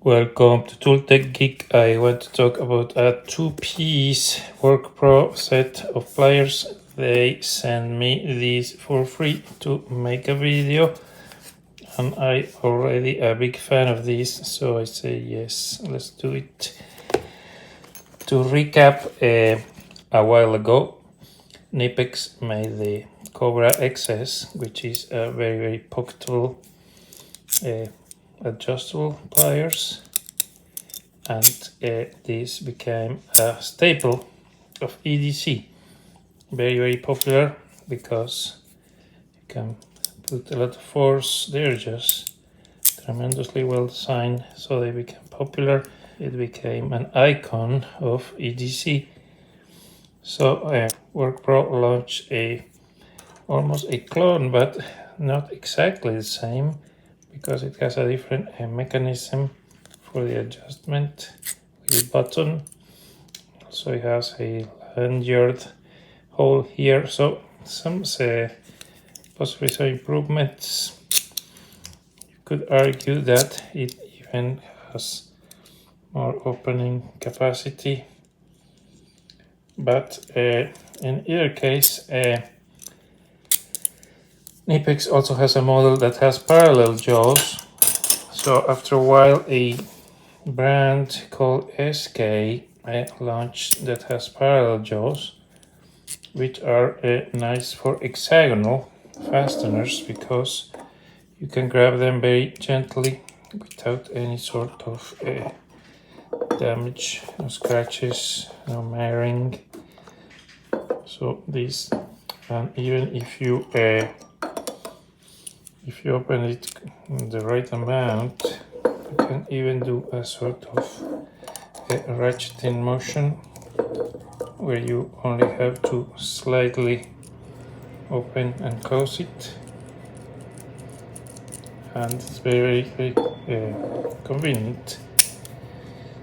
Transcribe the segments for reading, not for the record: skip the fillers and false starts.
Welcome to Tool Tech Geek. I want to talk about a two-piece Workpro set of pliers. They sent me these for free to make a video, and I already a big fan of these, so I say yes, let's do it. To recap, a while ago, Knipex made the Cobra XS, which is a very pocketable adjustable pliers, and this became a staple of EDC. Very popular because you can put a lot of force. They're just tremendously well designed, so they became popular. It became an icon of EDC. So Workpro launched almost a clone, but not exactly the same, because it has a different mechanism for the adjustment with the button. Also it has a lanyard hole here, so some possibly some improvements. You could argue that it even has more opening capacity, but in either case, Knipex also has a model that has parallel jaws. So after a while, a brand called SK launched that has parallel jaws, which are nice for hexagonal fasteners because you can grab them very gently without any sort of damage, no scratches, no marring. So these, and even if you open it the right amount, you can even do a sort of ratcheting motion where you only have to slightly open and close it, and it's very convenient.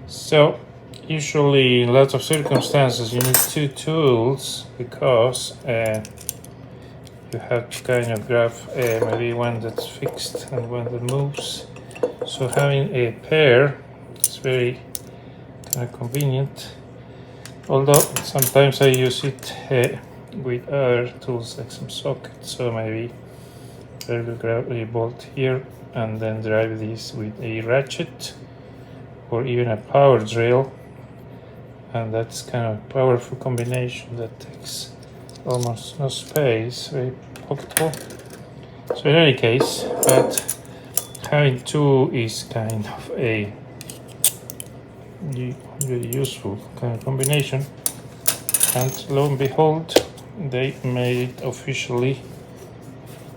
So usually in lots of circumstances you need two tools, because you have to kind of grab maybe one that's fixed and one that moves. So having a pair is very convenient, although sometimes I use it with other tools like some sockets. So maybe I will grab a bolt here and then drive this with a ratchet or even a power drill, and that's kind of a powerful combination that takes almost no space, very pocketable. So in any case, but having two is kind of a really useful kind of combination. And lo and behold, they made it officially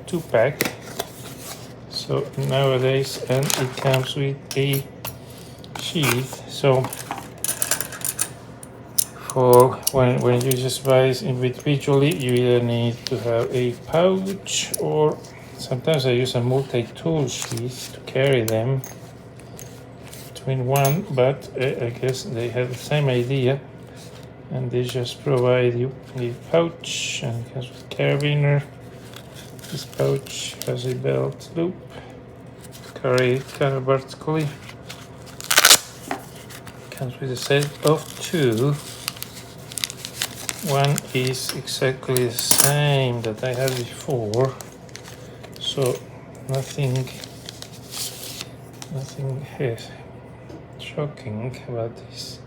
2-pack. So nowadays, and it comes with a sheath. So for when you just buy it individually, you either need to have a pouch, or sometimes I use a multi-tool sheath to carry them between one, but I guess they have the same idea, and they just provide you a pouch, and it comes with carabiner. This pouch has a belt loop, carry it kind of vertically. Comes with a set of two. One is exactly the same that I had before, so nothing shocking about this.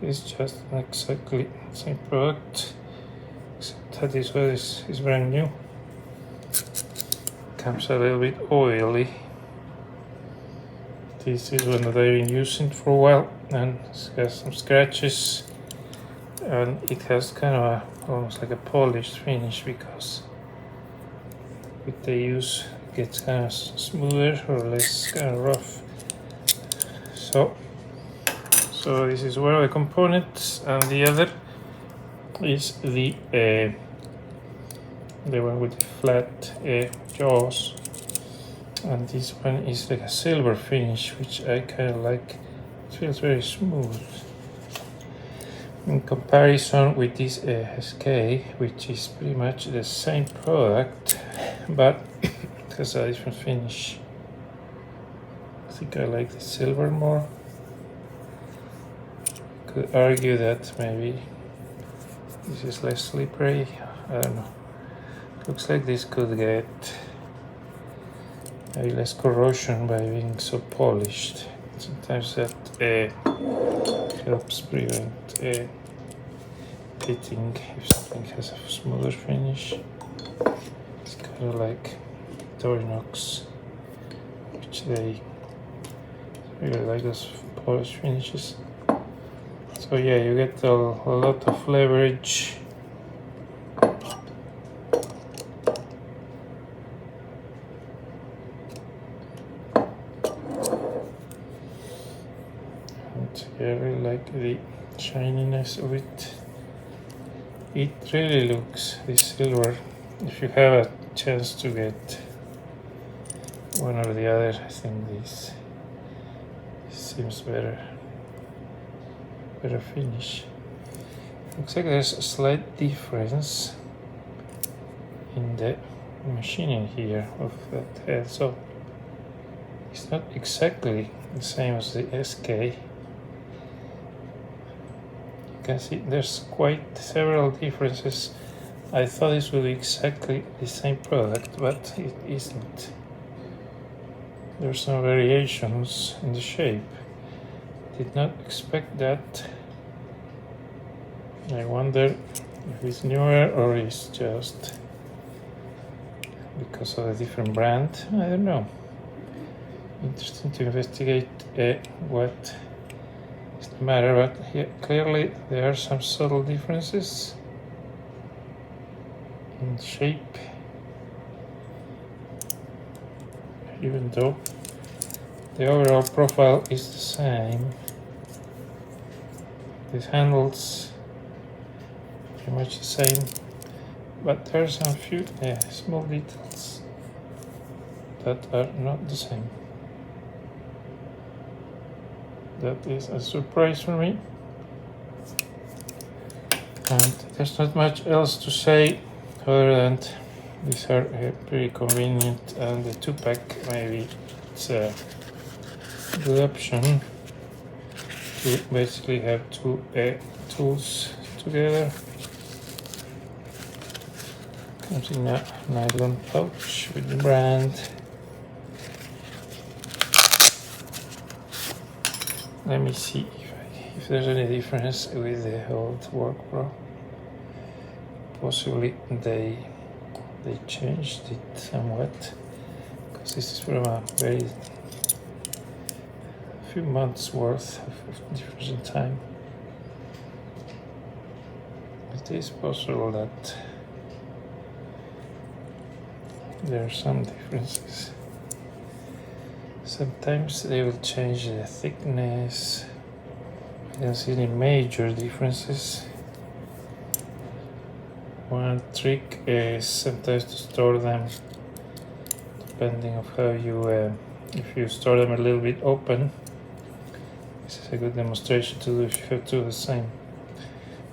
It's just exactly the same product, except that this one is brand new. Comes a little bit oily. This is one that I've been using for a while, and it has some scratches, and it has kind of almost like a polished finish, because with the use it gets kind of smoother or less kind of rough. So this is one of the components, and the other is the one with the flat jaws, and this one is like a silver finish, which I kind of like. It feels very smooth in comparison with this SK, which is pretty much the same product, but it has a different finish. think I like the silver more. Could argue that maybe this is less slippery. I don't know. Looks like this could get maybe less corrosion by being so polished. Sometimes that helps prevent pitting if something has a smoother finish. It's kind of like Torinox, which they really like those polished finishes. So yeah, you get a lot of leverage. And yeah, I really like the shininess of it. It really looks, this silver, if you have a chance to get one or the other, I think this seems better finish. Looks like there's a slight difference in the machining here of that head, so it's not exactly the same as the SK. You can see there's quite several differences. I thought this would be exactly the same product, but it isn't. There's some variations in the shape. Did not expect that. I wonder if it's newer or it's just because of a different brand. I don't know. Interesting to investigate what is the matter, but here clearly there are some subtle differences in shape, even though the overall profile is the same. These handles pretty much the same, but there are some few small details that are not the same. That is a surprise for me, and there's not much else to say other than these are pretty convenient, and the 2-pack maybe it's a good option to basically have two tools together. Comes in a nylon pouch with the brand. Let me see if there's any difference with the old Workpro. Possibly they changed it somewhat, because this is from a very few months worth of difference in time. It is possible that there are some differences. Sometimes they will change the thickness. I don't see any major differences. One trick is sometimes to store them, depending on how you, if you store them a little bit open. This is a good demonstration to do if you have two of the same.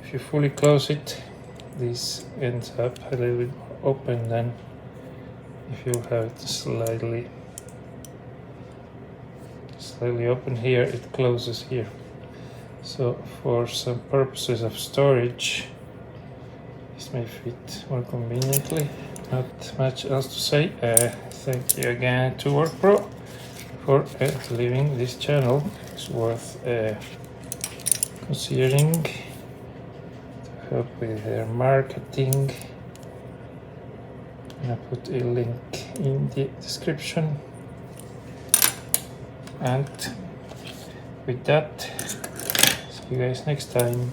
If you fully close it, this ends up a little bit more open than if you have it slightly open here, it closes here. So for some purposes of storage, this may fit more conveniently. Not much else to say. Thank you again to Workpro for leaving this channel. It's worth considering to help with their marketing. I'll put a link in the description. And with that, see you guys next time.